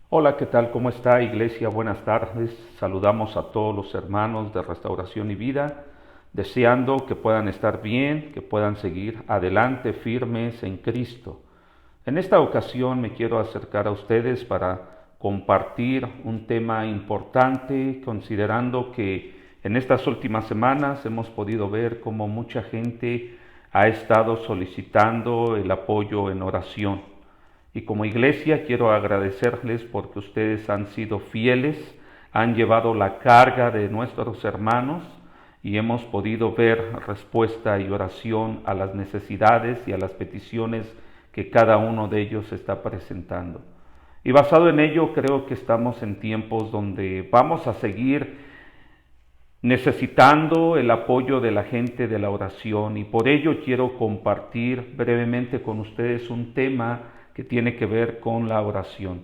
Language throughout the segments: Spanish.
Hola, ¿qué tal? ¿Cómo está, iglesia? Buenas tardes. Saludamos a todos los hermanos de Restauración y Vida, deseando que puedan estar bien, que puedan seguir adelante firmes en Cristo. En esta ocasión me quiero acercar a ustedes para compartir un tema importante, considerando que en estas últimas semanas hemos podido ver cómo mucha gente ha estado solicitando el apoyo en oración. Y como iglesia quiero agradecerles porque ustedes han sido fieles, han llevado la carga de nuestros hermanos y hemos podido ver respuesta y oración a las necesidades y a las peticiones que cada uno de ellos está presentando. Y basado en ello creo que estamos en tiempos donde vamos a seguir necesitando el apoyo de la gente de la oración, y por ello quiero compartir brevemente con ustedes un tema que tiene que ver con la oración.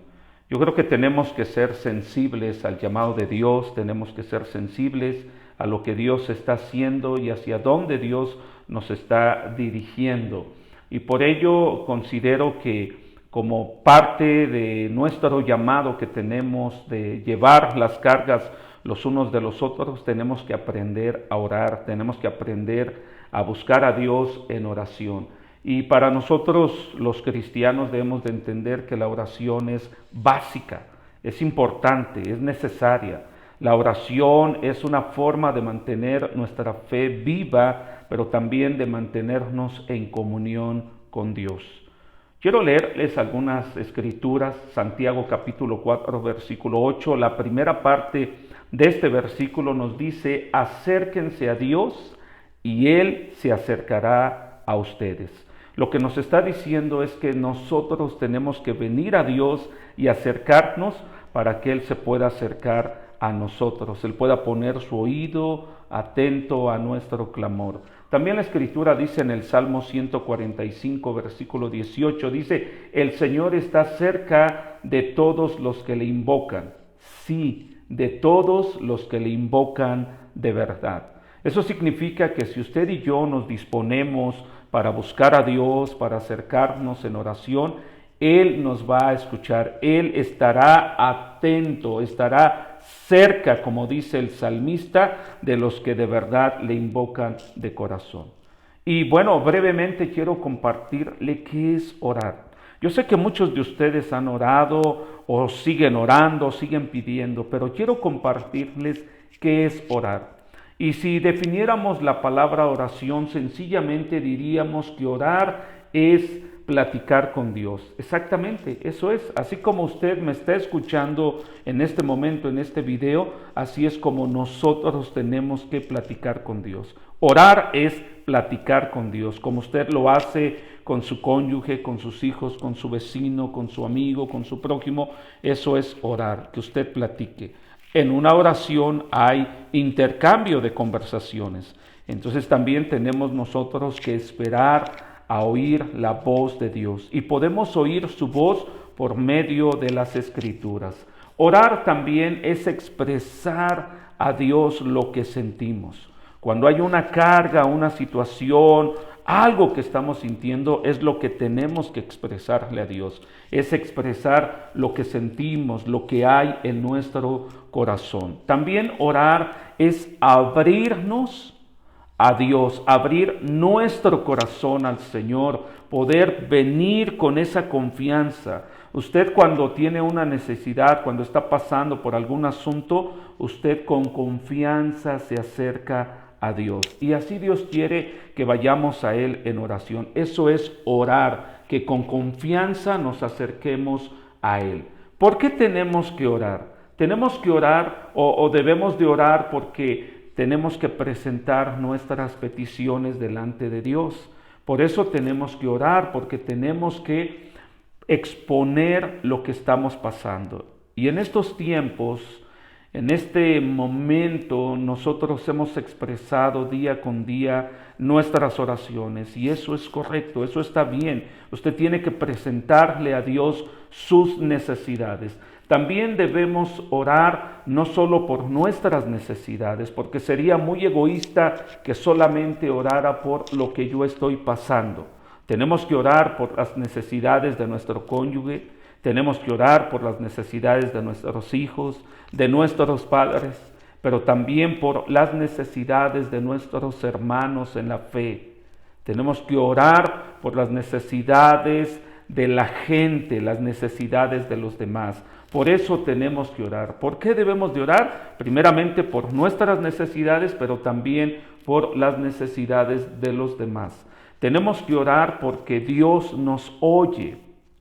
Yo creo que tenemos que ser sensibles al llamado de Dios, tenemos que ser sensibles a lo que Dios está haciendo y hacia dónde Dios nos está dirigiendo. Y por ello considero que como parte de nuestro llamado que tenemos de llevar las cargas los unos de los otros, tenemos que aprender a orar, tenemos que aprender a buscar a Dios en oración. Y para nosotros los cristianos debemos de entender que la oración es básica, es importante, es necesaria. La oración es una forma de mantener nuestra fe viva, pero también de mantenernos en comunión con Dios. Quiero leerles algunas escrituras, Santiago capítulo 4, versículo 8. La primera parte de este versículo nos dice: acérquense a Dios y Él se acercará a ustedes. Lo que nos está diciendo es que nosotros tenemos que venir a Dios y acercarnos para que Él se pueda acercar a nosotros, Él pueda poner su oído atento a nuestro clamor. También la Escritura dice en el Salmo 145, versículo 18, dice: el Señor está cerca de todos los que le invocan. Sí, de todos los que le invocan de verdad. Eso significa que si usted y yo nos disponemos para buscar a Dios, para acercarnos en oración, Él nos va a escuchar, Él estará atento, estará cerca, como dice el salmista, de los que de verdad le invocan de corazón. Y bueno, brevemente quiero compartirle qué es orar. Yo sé que muchos de ustedes han orado o siguen orando, siguen pidiendo, pero quiero compartirles qué es orar. Y si definiéramos la palabra oración, sencillamente diríamos que orar es platicar con Dios. Exactamente, eso es. Así como usted me está escuchando en este momento, en este video, así es como nosotros tenemos que platicar con Dios. Orar es platicar con Dios, como usted lo hace con su cónyuge, con sus hijos, con su vecino, con su amigo, con su prójimo. Eso es orar, que usted platique. En una oración hay intercambio de conversaciones. Entonces también tenemos nosotros que esperar a oír la voz de Dios. Y podemos oír su voz por medio de las Escrituras. Orar también es expresar a Dios lo que sentimos. Cuando hay una carga, una situación, algo que estamos sintiendo, es lo que tenemos que expresarle a Dios. Es expresar lo que sentimos, lo que hay en nuestro corazón. También orar es abrirnos a Dios, abrir nuestro corazón al Señor, poder venir con esa confianza. Usted cuando tiene una necesidad, cuando está pasando por algún asunto, usted con confianza se acerca a Dios. Y así Dios quiere que vayamos a Él en oración. Eso es orar, que con confianza nos acerquemos a Él. ¿Por qué tenemos que orar? Tenemos que orar o debemos de orar porque tenemos que presentar nuestras peticiones delante de Dios. Por eso tenemos que orar, porque tenemos que exponer lo que estamos pasando. Y en estos tiempos, en este momento, nosotros hemos expresado día con día nuestras oraciones, y eso es correcto, eso está bien. Usted tiene que presentarle a Dios sus necesidades. También debemos orar no solo por nuestras necesidades, porque sería muy egoísta que solamente orara por lo que yo estoy pasando. Tenemos que orar por las necesidades de nuestro cónyuge, Tenemos que orar por las necesidades de nuestros hijos, de nuestros padres, pero también por las necesidades de nuestros hermanos en la fe. Tenemos que orar por las necesidades de la gente, las necesidades de los demás. Por eso tenemos que orar. ¿Por qué debemos de orar? Primeramente por nuestras necesidades, pero también por las necesidades de los demás. Tenemos que orar porque Dios nos oye.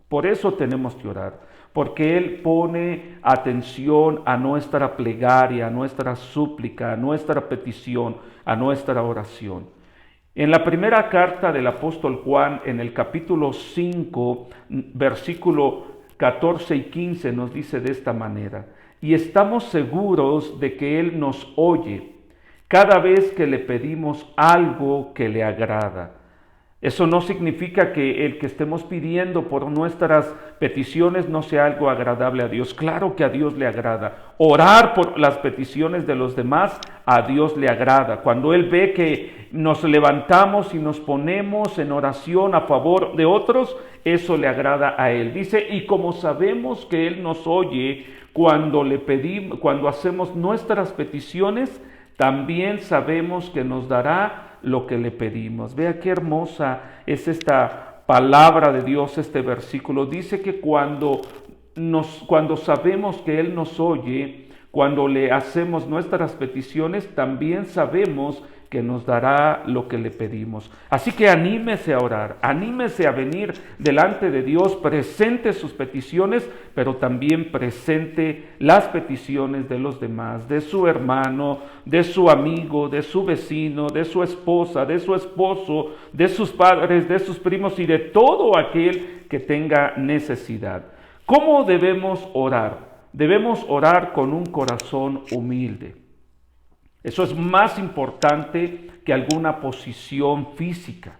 Por eso tenemos que orar, porque Él pone atención a nuestra plegaria, a nuestra súplica, a nuestra petición, a nuestra oración. En la primera carta del apóstol Juan, en el capítulo 5, versículo 14 y 15, nos dice de esta manera: y estamos seguros de que Él nos oye cada vez que le pedimos algo que le agrada. Eso no significa que el que estemos pidiendo por nuestras peticiones no sea algo agradable a Dios. Claro que a Dios le agrada. Orar por las peticiones de los demás, a Dios le agrada. Cuando Él ve que nos levantamos y nos ponemos en oración a favor de otros, eso le agrada a Él. Dice, y como sabemos que Él nos oye cuando le pedimos, cuando hacemos nuestras peticiones, también sabemos que nos dará lo que le pedimos. Vea qué hermosa es esta palabra de Dios, este versículo. Dice que cuando sabemos que Él nos oye, cuando le hacemos nuestras peticiones, también sabemos que nos dará lo que le pedimos. Así que anímese a orar, anímese a venir delante de Dios, presente sus peticiones, pero también presente las peticiones de los demás, de su hermano, de su amigo, de su vecino, de su esposa, de su esposo, de sus padres, de sus primos y de todo aquel que tenga necesidad. ¿Cómo debemos orar? Debemos orar con un corazón humilde. Eso es más importante que alguna posición física.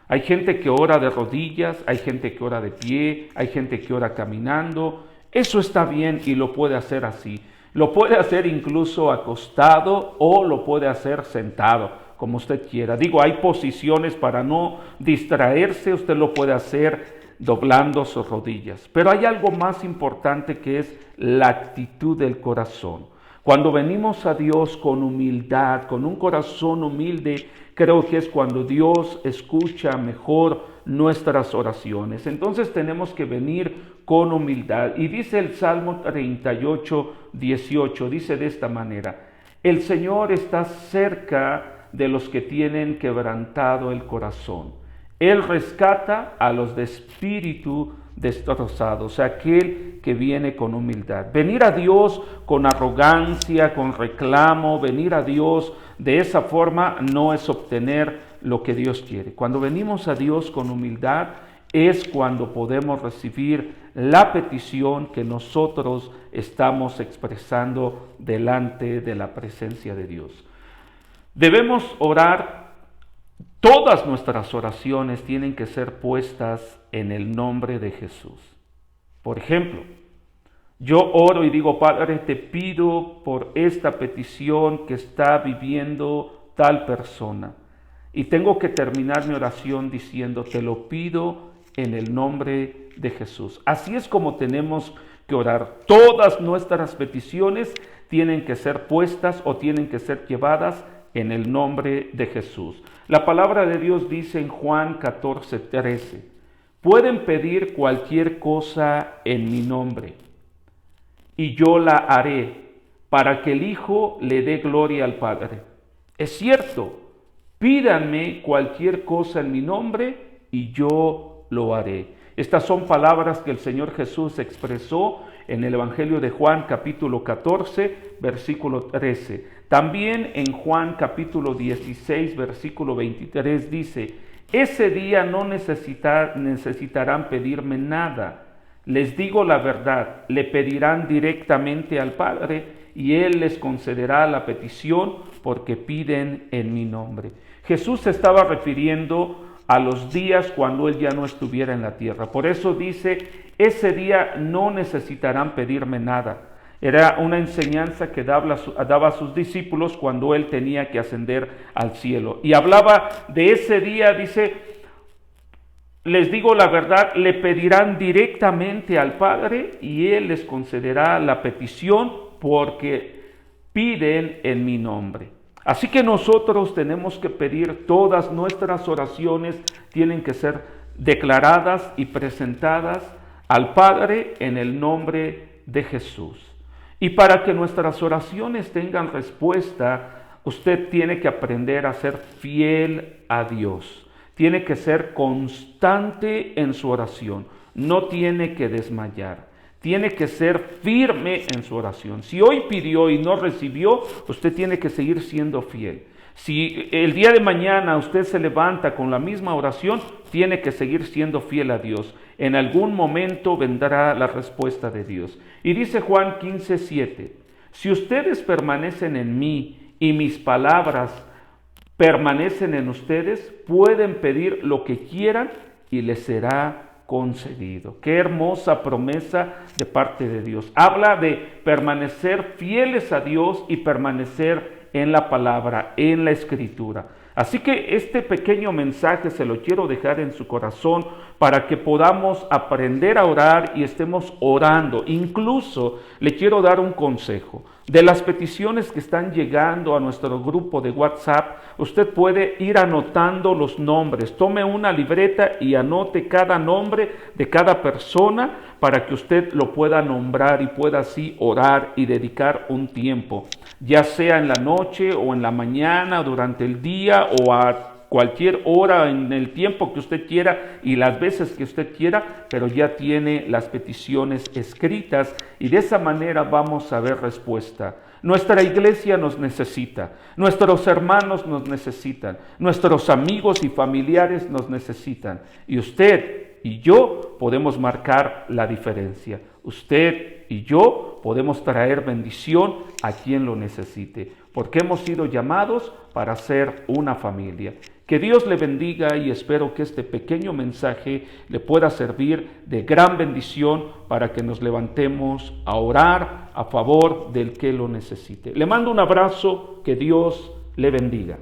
Hay gente que ora de rodillas, hay gente que ora de pie, hay gente que ora caminando. Eso está bien y lo puede hacer así. Lo puede hacer incluso acostado o lo puede hacer sentado, como usted quiera. Digo, hay posiciones para no distraerse, usted lo puede hacer doblando sus rodillas. Pero hay algo más importante que es la actitud del corazón. Cuando venimos a Dios con humildad, con un corazón humilde, creo que es cuando Dios escucha mejor nuestras oraciones. Entonces tenemos que venir con humildad. Y dice el Salmo 38, 18, dice de esta manera: el Señor está cerca de los que tienen quebrantado el corazón. Él rescata a los de espíritu destrozado, o sea, aquel que viene con humildad. Venir a Dios con arrogancia, con reclamo, venir a Dios de esa forma no es obtener lo que Dios quiere. Cuando venimos a Dios con humildad es cuando podemos recibir la petición que nosotros estamos expresando delante de la presencia de Dios. Debemos orar. Todas nuestras oraciones tienen que ser puestas en el nombre de Jesús. Por ejemplo, yo oro y digo: Padre, te pido por esta petición que está viviendo tal persona. Y tengo que terminar mi oración diciendo: te lo pido en el nombre de Jesús. Así es como tenemos que orar. Todas nuestras peticiones tienen que ser puestas o tienen que ser llevadas en el nombre de Jesús. La palabra de Dios dice en Juan 14, 13: pueden pedir cualquier cosa en mi nombre, y yo la haré, para que el Hijo le dé gloria al Padre. Es cierto, pídanme cualquier cosa en mi nombre, y yo lo haré. Estas son palabras que el Señor Jesús expresó en el Evangelio de Juan capítulo 14, versículo 13. También en Juan capítulo 16, versículo 23 dice: ese día no necesitarán pedirme nada. Les digo la verdad, le pedirán directamente al Padre y Él les concederá la petición porque piden en mi nombre. Jesús se estaba refiriendo a los días cuando Él ya no estuviera en la tierra. Por eso dice: ese día no necesitarán pedirme nada. Era una enseñanza que daba a sus discípulos cuando Él tenía que ascender al cielo. Y hablaba de ese día, dice: les digo la verdad, le pedirán directamente al Padre y Él les concederá la petición porque piden en mi nombre. Así que nosotros tenemos que pedir, todas nuestras oraciones tienen que ser declaradas y presentadas al Padre en el nombre de Jesús. Y para que nuestras oraciones tengan respuesta, usted tiene que aprender a ser fiel a Dios. Tiene que ser constante en su oración. No tiene que desmayar. Tiene que ser firme en su oración. Si hoy pidió y no recibió, usted tiene que seguir siendo fiel. Si el día de mañana usted se levanta con la misma oración, tiene que seguir siendo fiel a Dios. En algún momento vendrá la respuesta de Dios. Y dice Juan 15:7, si ustedes permanecen en mí y mis palabras permanecen en ustedes, pueden pedir lo que quieran y les será concedido. Qué hermosa promesa de parte de Dios. Habla de permanecer fieles a Dios y permanecer en la palabra, en la escritura. Así que este pequeño mensaje se lo quiero dejar en su corazón para que podamos aprender a orar y estemos orando. Incluso le quiero dar un consejo. De las peticiones que están llegando a nuestro grupo de WhatsApp, usted puede ir anotando los nombres. Tome una libreta y anote cada nombre de cada persona para que usted lo pueda nombrar y pueda así orar y dedicar un tiempo, ya sea en la noche o en la mañana, durante el día o a cualquier hora en el tiempo que usted quiera y las veces que usted quiera, pero ya tiene las peticiones escritas y de esa manera vamos a ver respuesta. Nuestra iglesia nos necesita, nuestros hermanos nos necesitan, nuestros amigos y familiares nos necesitan y usted y yo podemos marcar la diferencia. Usted y yo podemos traer bendición a quien lo necesite, porque hemos sido llamados para ser una familia. Que Dios le bendiga y espero que este pequeño mensaje le pueda servir de gran bendición para que nos levantemos a orar a favor del que lo necesite. Le mando un abrazo, que Dios le bendiga.